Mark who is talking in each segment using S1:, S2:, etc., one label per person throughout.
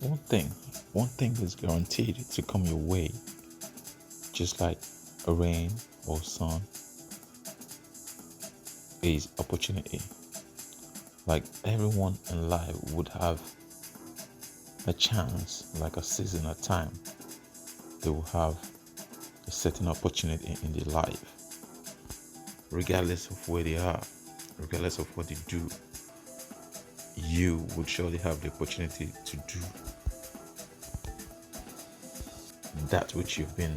S1: One thing, one thing is guaranteed to come your way, just like a rain or sun, is opportunity. Like everyone in life would have a chance, like a season, a time. They will have a certain opportunity in their life, regardless of where they are, regardless of what they do. You would surely have the opportunity to do that which you've been,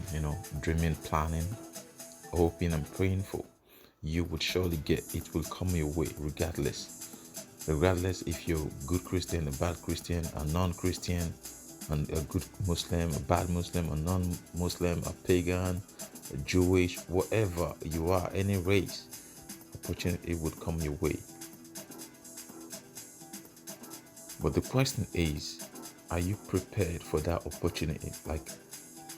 S1: dreaming, planning, hoping, and praying for. You would surely get it, will come your way regardless if you're a good Christian, a bad Christian, a non-Christian, and a good Muslim, a bad Muslim, a non-Muslim, a pagan, a Jewish, whatever you are, any race, opportunity would come your way. But the question is, are you prepared for that opportunity? Like,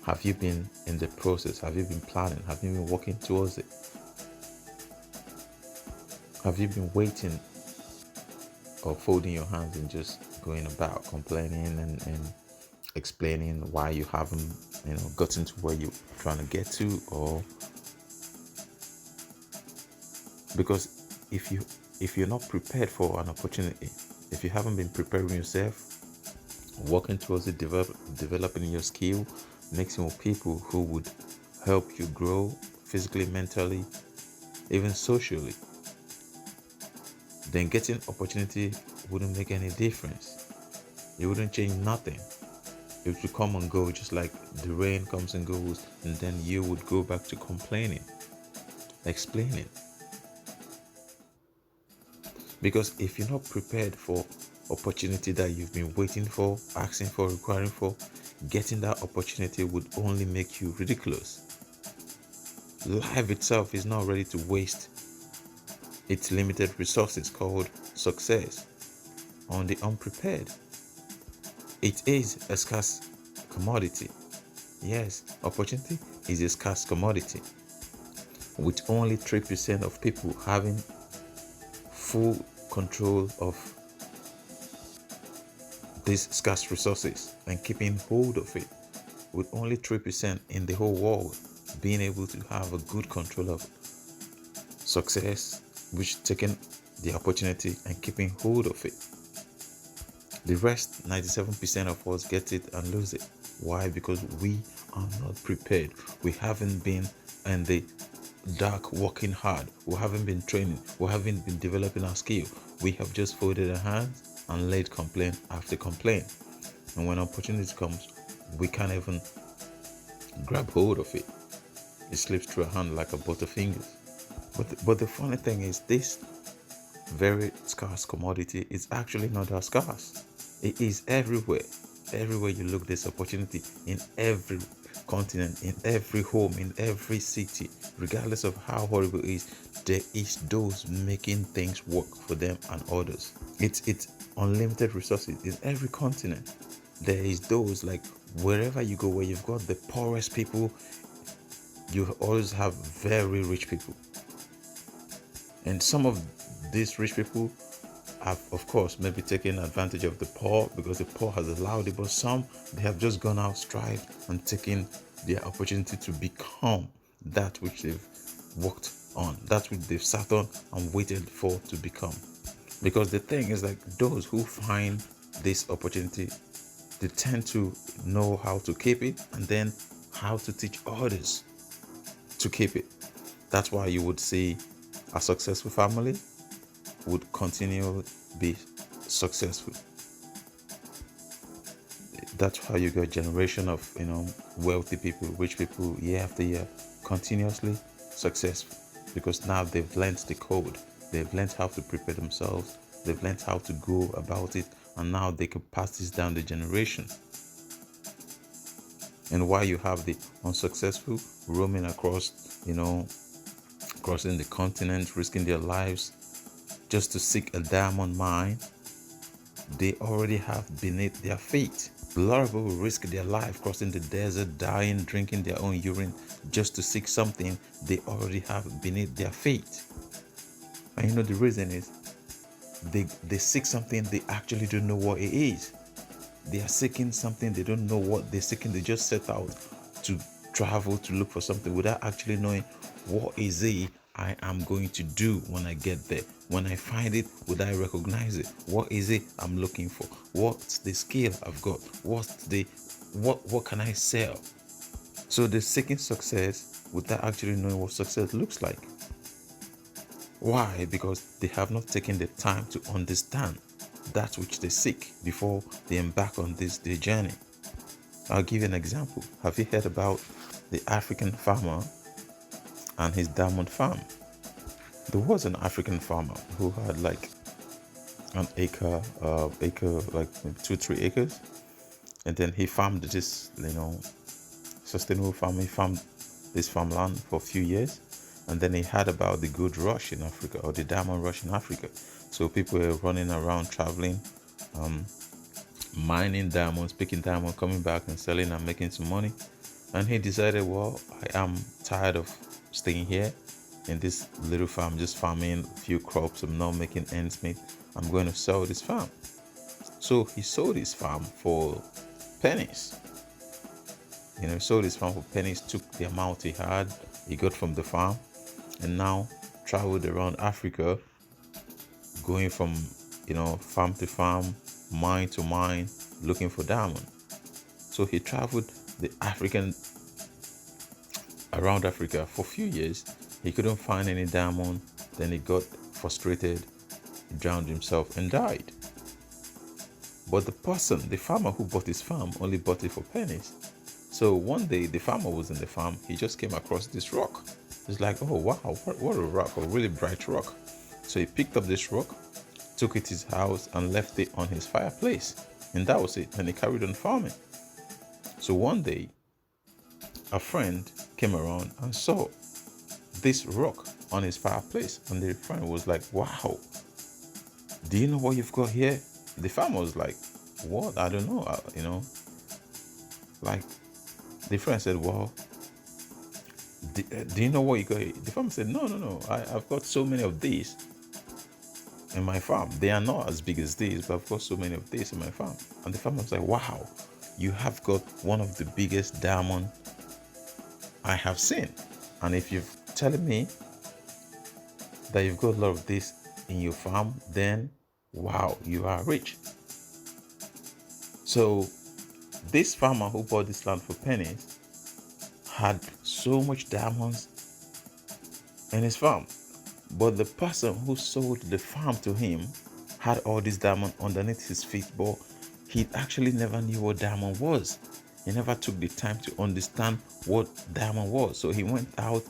S1: have you been in the process? Have you been planning? Have you been working towards it? Have you been waiting or folding your hands and just going about complaining and explaining why you haven't, gotten to where you're trying to get to? Or because if you're not prepared for an opportunity, if you haven't been preparing yourself, working towards it, developing your skill, mixing with people who would help you grow physically, mentally, even socially, then getting opportunity wouldn't make any difference. It wouldn't change nothing. It would come and go just like the rain comes and goes, and then you would go back to complaining, explaining. Because if you're not prepared for opportunity that you've been waiting for, asking for, requiring for, getting that opportunity would only make you ridiculous. Life itself is not ready to waste its limited resources called success on the unprepared. It is a scarce commodity. Yes, opportunity is a scarce commodity, with only 3% of people having full control of these scarce resources and keeping hold of it, with only 3% in the whole world being able to have a good control of success, which taking the opportunity and keeping hold of it. The rest, 97% of us, get it and lose it. Why? Because we are not prepared. We haven't been in the dark working hard. We haven't been training. We haven't been developing our skill. We have just folded our hands and laid complaint after complaint. And when opportunity comes, we can't even grab hold of it. It slips through our hand like a butterfingers. But the funny thing is, this very scarce commodity is actually not that scarce. It is everywhere. Everywhere you look, there's opportunity in every continent, in every home, in every city. Regardless of how horrible it is, there is those making things work for them and others. It's unlimited resources in every continent. There is those, like, wherever you go, where you've got the poorest people, you always have very rich people. And some of these rich people have, of course, maybe taken advantage of the poor because the poor has allowed it, but some, they have just gone out, strived, and taken their opportunity to become that which they've worked on, that which they've sat on and waited for to become. Because the thing is, like, those who find this opportunity, they tend to know how to keep it and then how to teach others to keep it. That's why you would see a successful family would continue be successful. That's how you get a generation of wealthy people, rich people, year after year, continuously successful, because now they've learned the code, they've learned how to prepare themselves, they've learned how to go about it, and now they can pass this down the generation. And while you have the unsuccessful roaming across, crossing the continent, risking their lives just to seek a diamond mine they already have beneath their feet. A lot of people risk their life crossing the desert, dying, drinking their own urine just to seek something they already have beneath their feet. And the reason is they seek something they actually don't know what it is. they are seeking something, they don't know what they're seeking. They just set out to travel to look for something without actually knowing what is it I am going to do when I get there. When I find it, would I recognize it? What is it I'm looking for? What's the skill I've got? What can I sell? So they're seeking success without actually knowing what success looks like. Why? Because they have not taken the time to understand that which they seek before they embark on their journey. I'll give you an example. Have you heard about the African farmer and his diamond farm? There was an African farmer who had like an acre, like maybe 2-3 acres, and then he farmed this, sustainable farming. He farmed this farmland for a few years, and then he heard about the gold rush in Africa, or the diamond rush in Africa. So people were running around, traveling, mining diamonds, picking diamonds, coming back and selling and making some money. And he decided, well, I am tired of staying here in this little farm, just farming a few crops. I'm not making ends meet. I'm going to sell this farm. So he sold his farm for pennies. Sold his farm for pennies, took the amount he got from the farm, and now traveled around Africa, going from, farm to farm, mine to mine, looking for diamond. So he traveled around Africa for a few years. He couldn't find any diamond. Then he got frustrated, he drowned himself and died. But the farmer who bought his farm, only bought it for pennies. So one day the farmer was in the farm. He just came across this rock. It's like, oh wow, what a rock, a really bright rock. So he picked up this rock, took it to his house and left it on his fireplace. And that was it. And he carried on farming. So one day, a friend came around and saw this rock on his fireplace. And the friend was like, wow, do you know what you've got here? The farmer was like, what? I don't know. Like, the friend said, well, do you know what you got here? The farmer said, no. I've got so many of these in my farm. They are not as big as these, but I've got so many of these in my farm. And the farmer was like, wow, you have got one of the biggest diamond I have seen. And if you're telling me that you've got a lot of this in your farm, then wow, you are rich. So this farmer who bought this land for pennies had so much diamonds in his farm. But the person who sold the farm to him had all these diamonds underneath his feet, but he actually never knew what diamond was. He never took the time to understand what diamond was. So he went out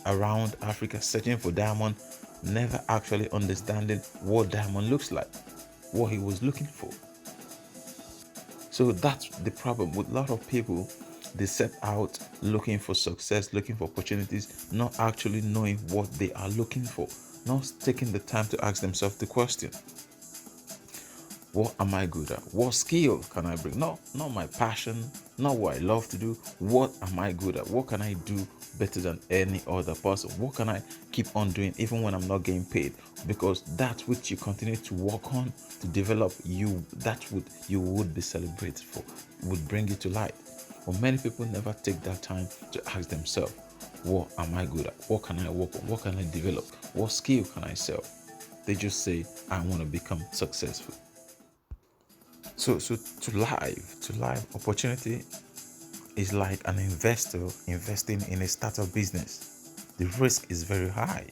S1: around Africa searching for diamond, never actually understanding what diamond looks like, what he was looking for. So that's the problem with a lot of people. They set out looking for success, looking for opportunities, not actually knowing what they are looking for, not taking the time to ask themselves the question, what am I good at? What skill can I bring? Not my passion, not what I love to do. What am I good at? What can I do better than any other person? What can I keep on doing even when I'm not getting paid? Because that which you continue to work on, to develop, you would be celebrated for, would bring you to light. But many people never take that time to ask themselves, what am I good at? What can I work on? What can I develop? What skill can I sell? They just say, I want to become successful. So to live, opportunity is like an investor investing in a startup business. The risk is very high.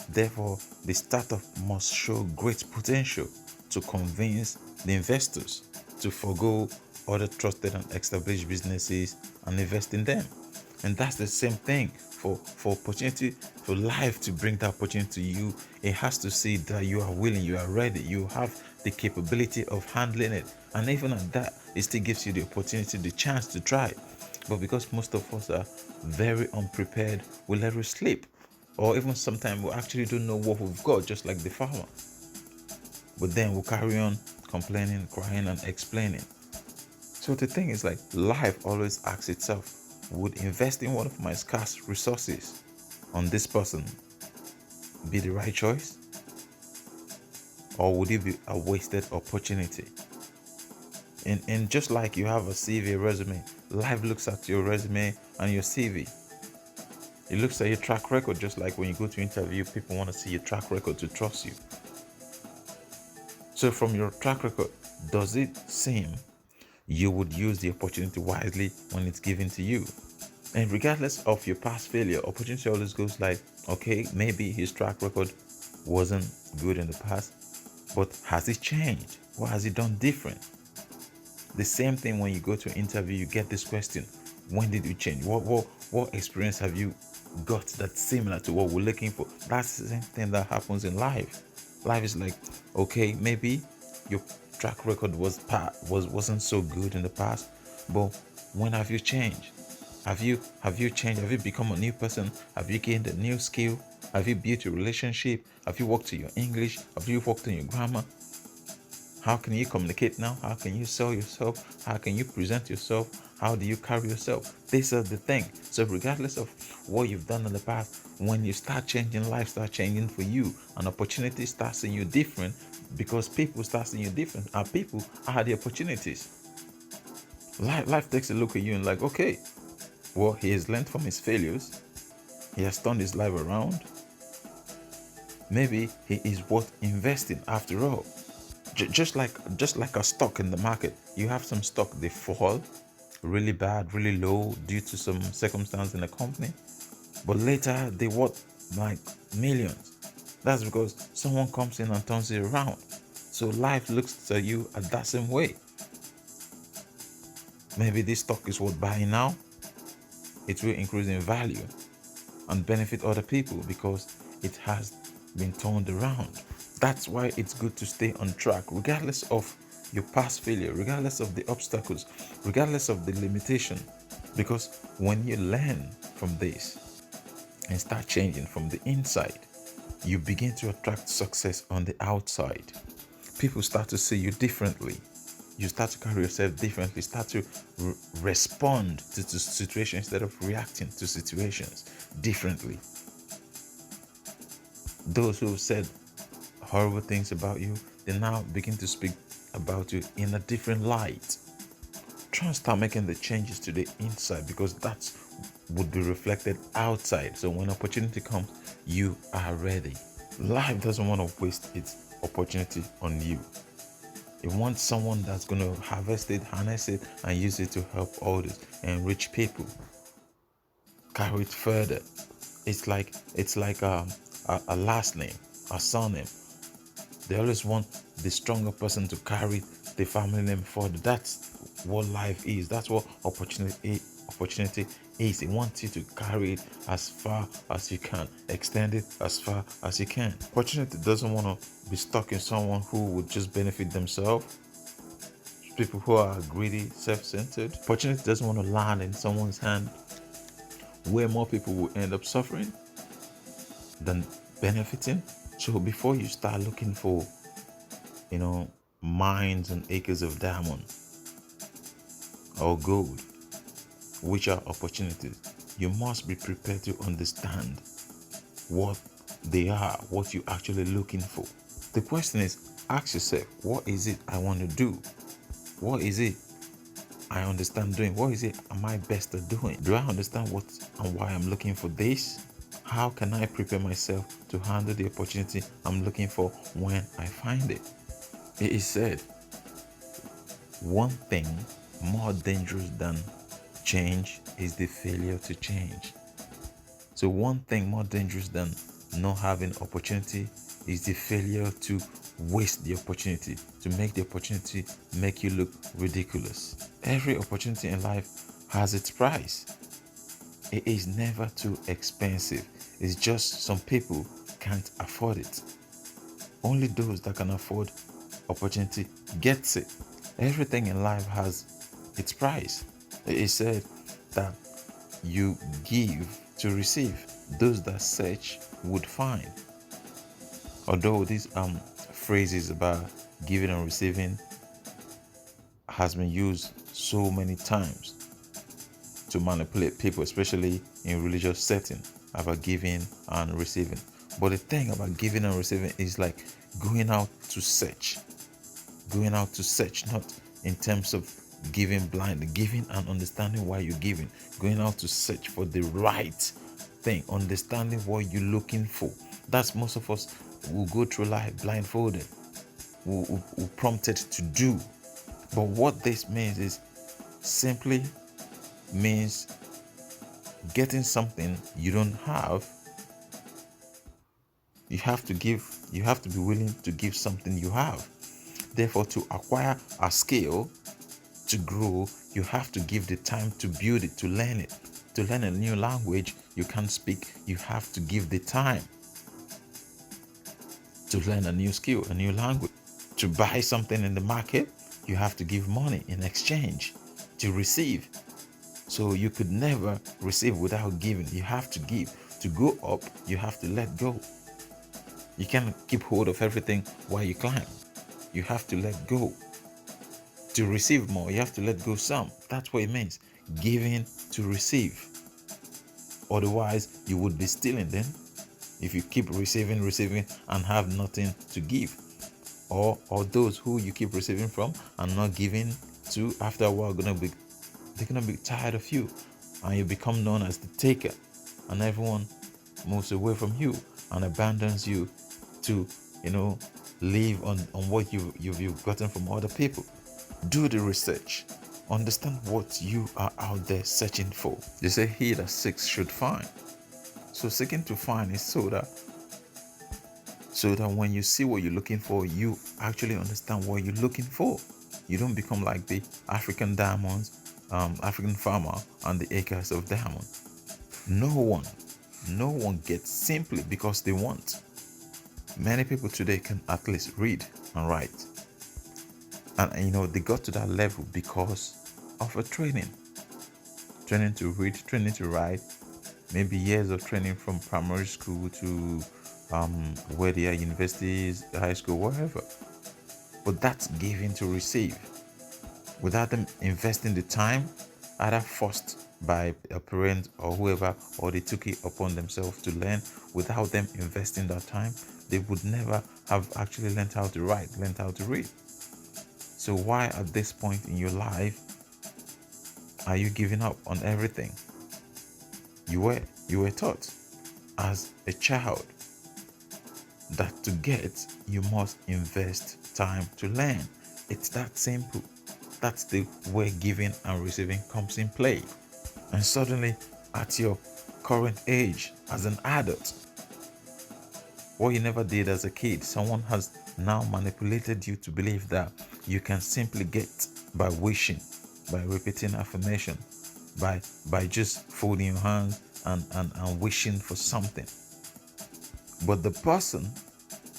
S1: Therefore, the startup must show great potential to convince the investors to forego other trusted and established businesses and invest in them. And that's the same thing for opportunity, for life to bring that opportunity to you. It has to see that you are willing, you are ready, you have the capability of handling it. And even at that, it still gives you the opportunity, the chance to try. But because most of us are very unprepared, we let it slip. Or even sometimes we actually don't know what we've got, just like the farmer. But then we'll carry on complaining, crying, and explaining. So the thing is, like, life always asks itself, would investing one of my scarce resources on this person be the right choice? Or would it be a wasted opportunity? And just like you have a CV, a resume, life looks at your resume and your CV. It looks at your track record. Just like when you go to interview, people want to see your track record to trust you. So from your track record, does it seem you would use the opportunity wisely when it's given to you? And regardless of your past failure, opportunity always goes like, okay, maybe his track record wasn't good in the past, but has it changed? What has he done different? The same thing when you go to an interview, you get this question: when did you change? What experience have you got that's similar to what we're looking for? That's the same thing that happens in life. Life is like, okay, maybe your track record wasn't so good in the past, but when have you changed? Have you changed? Have you become a new person? Have you gained a new skill? Have you built a relationship? Have you worked on your English? Have you worked on your grammar? How can you communicate now? How can you sell yourself? How can you present yourself? How do you carry yourself? These are the thing. So regardless of what you've done in the past, when you start changing, life starts changing for you. An opportunity starts seeing you different because people start seeing you different. And people are the opportunities. Life takes a look at you and like, okay, well, he has learned from his failures. He has turned his life around. Maybe he is worth investing after all. Just like a stock in the market, you have some stock, they fall really bad, really low due to some circumstance in the company, but later they worth like millions. That's because someone comes in and turns it around. So life looks at you at that same way. Maybe this stock is worth buying now. It will increase in value and benefit other people because it has been turned around. That's why it's good to stay on track, regardless of your past failure, regardless of the obstacles, regardless of the limitation. Because when you learn from this and start changing from the inside, you begin to attract success on the outside. People start to see you differently. You start to carry yourself differently, start to respond to situations instead of reacting to situations differently. Those who said horrible things about you, they now begin to speak about you in a different light. Try and start making the changes to the inside because that would be reflected outside. So when opportunity comes, you are ready. Life doesn't want to waste its opportunity on you. It wants someone that's going to harvest it, harness it, and use it to help others and reach people. Carry it further. It's like a last name, a surname. They always want the stronger person to carry the family name forward. That's what life is. That's what opportunity is. It wants you to carry it as far as you can, extend it as far as you can. Opportunity doesn't want to be stuck in someone who would just benefit themselves. People who are greedy, self-centered. Opportunity doesn't want to land in someone's hand where more people will end up suffering than benefiting. So before you start looking for, mines and acres of diamond or gold, which are opportunities, you must be prepared to understand what they are, what you're actually looking for. The question is, ask yourself, what is it I want to do? What is it I understand doing? What is it am I best at doing? Do I understand what and why I'm looking for this? How can I prepare myself to handle the opportunity I'm looking for when I find it? It is said, one thing more dangerous than change is the failure to change. So one thing more dangerous than not having opportunity is the failure to waste the opportunity, to make the opportunity make you look ridiculous. Every opportunity in life has its price. It is never too expensive. It's just some people can't afford it. Only those that can afford opportunity gets it. Everything in life has its price. It is said that you give to receive. Those that search would find. Although these phrases about giving and receiving has been used so many times to manipulate people, especially in religious setting, about giving and receiving. But the thing about giving and receiving is like going out to search, not in terms of giving blindly, giving and understanding why you're giving, going out to search for the right thing, understanding what you're looking for. That's most of us will go through life blindfolded, will prompted to do. But what this means is simply means getting something you don't have. You have to be willing to give something you have. Therefore, to acquire a skill, to grow, you have to give the time to build it, to learn it. To learn a new language you can't speak, you have to give the time. To learn a new skill, a new language. To buy something in the market, you have to give money in exchange. To receive. So you could never receive without giving. You have to give. To go up, you have to let go. You can't keep hold of everything while you climb. You have to let go. To receive more, you have to let go some. That's what it means. Giving to receive. Otherwise, you would be stealing then. If you keep receiving and have nothing to give. Or those who you keep receiving from and not giving to, after a while they're gonna be tired of you, and you become known as the taker, and everyone moves away from you and abandons you to live on what you've gotten from other people. Do the research. Understand what you are out there searching for. They say he that seeks should find. So seeking to find is so that when you see what you're looking for, you actually understand what you're looking for. You don't become like the African African farmer and the acres of diamond. No one gets simply because they want. Many people today can at least read and write. And they got to that level because of a training to read, training to write, maybe years of training from primary school to where they are, universities, high school, wherever. But that's giving to receive. Without them investing the time, either forced by a parent or whoever, or they took it upon themselves to learn, without them investing that time, they would never have actually learned how to write, learned how to read. So why at this point in your life are you giving up on everything? You were taught as a child that to get, you must invest time to learn. It's that simple. That's the where giving and receiving comes in play. And suddenly, at your current age, as an adult, what you never did as a kid, someone has now manipulated you to believe that you can simply get by wishing, by repeating affirmation, by just folding your hands and wishing for something. But the person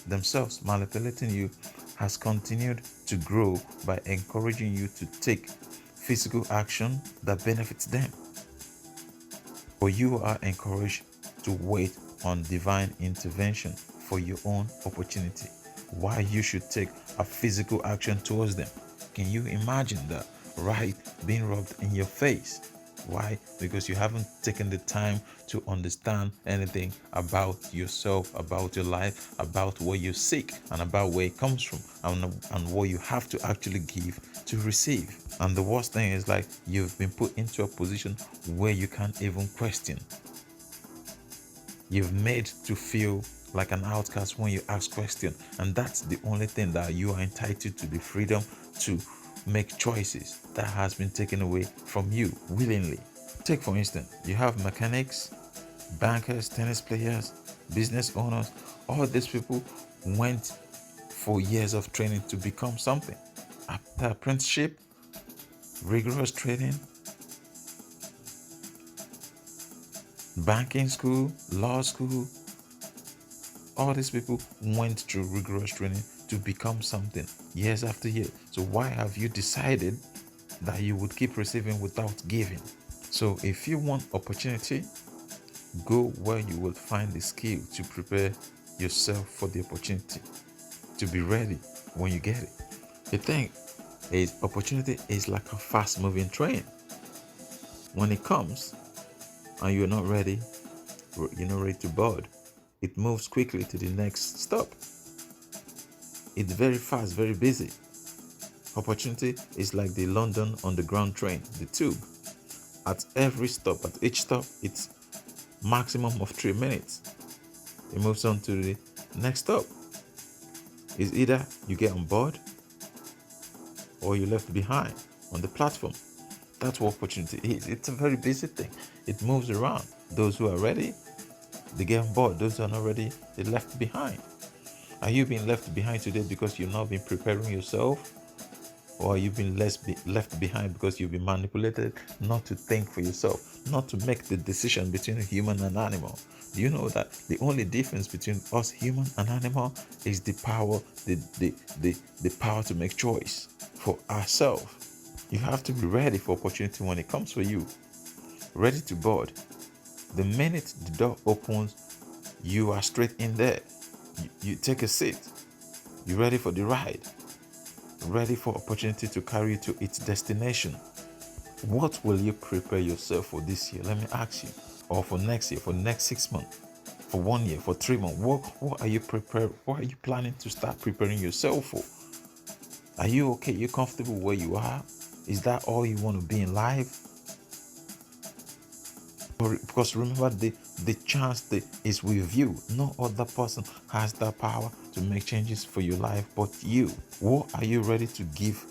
S1: themselves manipulating you has continued to grow by encouraging you to take physical action that benefits them. But you are encouraged to wait on divine intervention for your own opportunity. Why you should take a physical action towards them. Can you imagine that? Right being rubbed in your face? Why? Because you haven't taken the time to understand anything about yourself, about your life, about what you seek, and about where it comes from, and what you have to actually give to receive. And the worst thing is, like, you've been put into a position where you can't even question. You've made to feel like an outcast when you ask questions, and that's the only thing that you are entitled to, the freedom to make choices that has been taken away from you willingly. Take for instance, you have mechanics, bankers, tennis players, business owners. All these people went for years of training to become something. After apprenticeship, rigorous training, banking school, law school, all these people went through rigorous training to become something years after year. So why have you decided that you would keep receiving without giving? So if you want opportunity, go where you will find the skill to prepare yourself for the opportunity, to be ready when you get it. The thing is, opportunity is like a fast moving train. When it comes and you're not ready to board, it moves quickly to the next stop. It's very fast, very busy. Opportunity is like the London Underground train, the tube. At every stop, at each stop, it's maximum of 3 minutes. It moves on to the next stop. It's either you get on board or you're left behind on the platform. That's what opportunity is. It's a very basic thing. It moves around. Those who are ready, they get on board. Those who are not ready, they're left behind. Are you being left behind today because you've not been preparing yourself? Or are you being left behind because you've been manipulated not to think for yourself, not to make the decision between a human and animal? Do you know that the only difference between us human and animal is the power, the power to make choice for ourselves? You have to be ready for opportunity when it comes for you. Ready to board. The minute the door opens, you are straight in there. You take a seat. You're ready for the ride. Ready for opportunity to carry you to its destination. What will you prepare yourself for this year? Let me ask you. Or for next year, for the next 6 months, for 1 year, for 3 months. What are you prepared? What are you planning to start preparing yourself for? Are you okay? Are you comfortable where you are? Is that all you want to be in life? Because remember, the chance is with you. No other person has that power to make changes for your life but you. What are you ready to give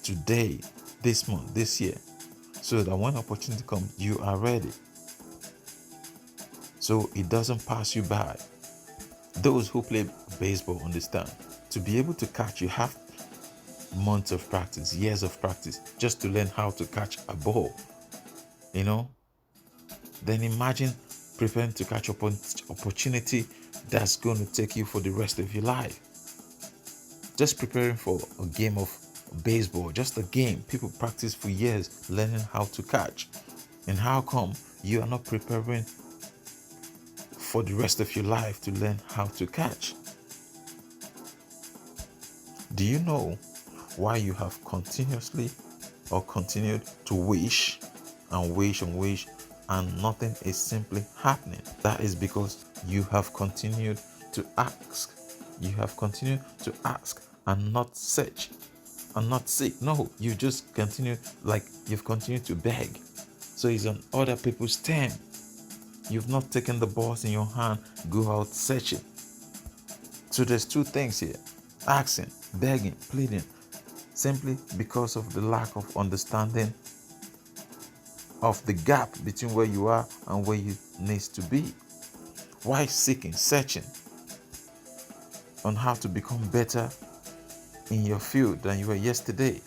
S1: today, this month, this year, so that when opportunity comes, you are ready, so it doesn't pass you by? Those who play baseball understand. To be able to catch, you have months of practice, years of practice, just to learn how to catch a ball. Then imagine preparing to catch opportunity that's going to take you for the rest of your life. Just preparing for a game of baseball, just a game people practice for years learning how to catch. And how come you are not preparing for the rest of your life to learn how to catch? Do you know why you have continued to wish and wish and wish and nothing is simply happening? That is because you have continued to ask. You have continued to ask and not search and not seek. No, you just continue, like you've continued to beg. So it's on other people's turn. You've not taken the balls in your hand, go out searching. So there's two things here: asking, begging, pleading, simply because of the lack of understanding of the gap between where you are and where you need to be. Why seeking, searching on how to become better in your field than you were yesterday?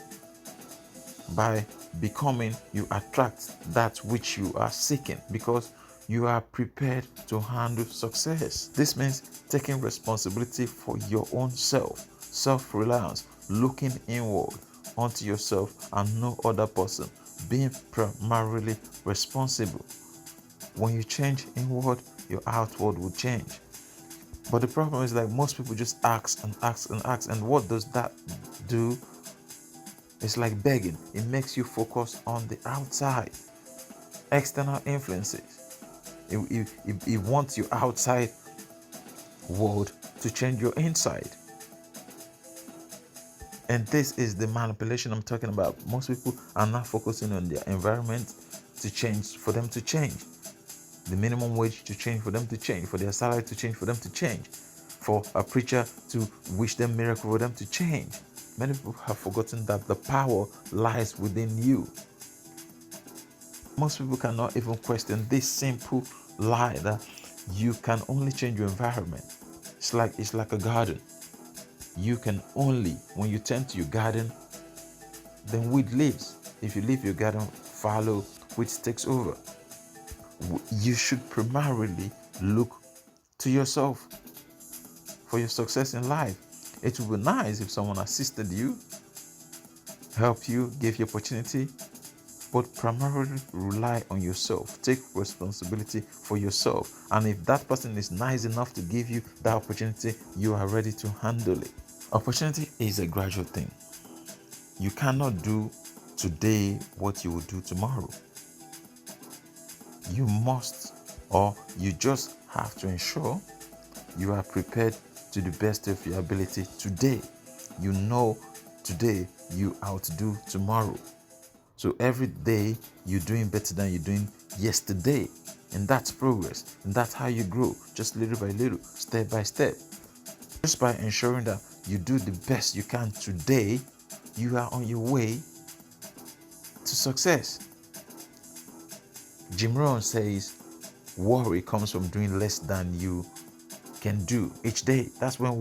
S1: By becoming, you attract that which you are seeking because you are prepared to handle success. This means taking responsibility for your own self-reliance, looking inward onto yourself and no other person, being primarily responsible. When you change inward, your outward will change. But the problem is, like, most people just ask and ask and ask, and what does that do? It's like begging. It makes you focus on the outside, external influences. It wants your outside world to change your inside. And this is the manipulation I'm talking about. Most people are not focusing on their environment to change, for them to change. The minimum wage to change, for them to change. For their salary to change, for them to change. For a preacher to wish them miracle, for them to change. Many people have forgotten that the power lies within you. Most people cannot even question this simple lie that you can only change your environment. It's like a garden. You can only, when you tend to your garden, then weed lives. If you leave your garden fallow, weed takes over. You should primarily look to yourself for your success in life. It would be nice if someone assisted you, helped you, gave you opportunity, but primarily rely on yourself. Take responsibility for yourself. And if that person is nice enough to give you that opportunity, you are ready to handle it. Opportunity is a gradual thing. You cannot do today what you will do tomorrow. You must, or you just have to ensure you are prepared to the best of your ability today. You know today, you outdo tomorrow. So every day you're doing better than you're doing yesterday. And that's progress. And that's how you grow, just little by little, step by step. Just by ensuring that you do the best you can today, you are on your way to success. Jim Rohn says, worry comes from doing less than you can do each day. That's when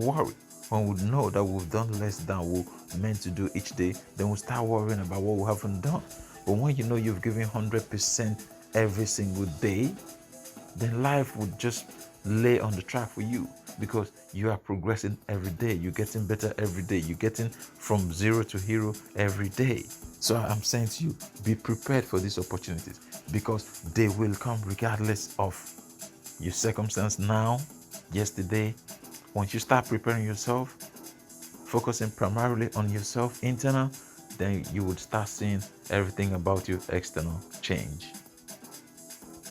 S1: when we know that we've done less than we're meant to do each day, then we'll start worrying about what we haven't done. But when you know you've given 100% every single day, then life would just lay on the track for you, because you are progressing every day. You're getting better every day. You're getting from zero to hero every day. So I'm saying to you, be prepared for these opportunities, because they will come regardless of your circumstance now, yesterday. Once you start preparing yourself, focusing primarily on yourself, internal, then you would start seeing everything about you external change.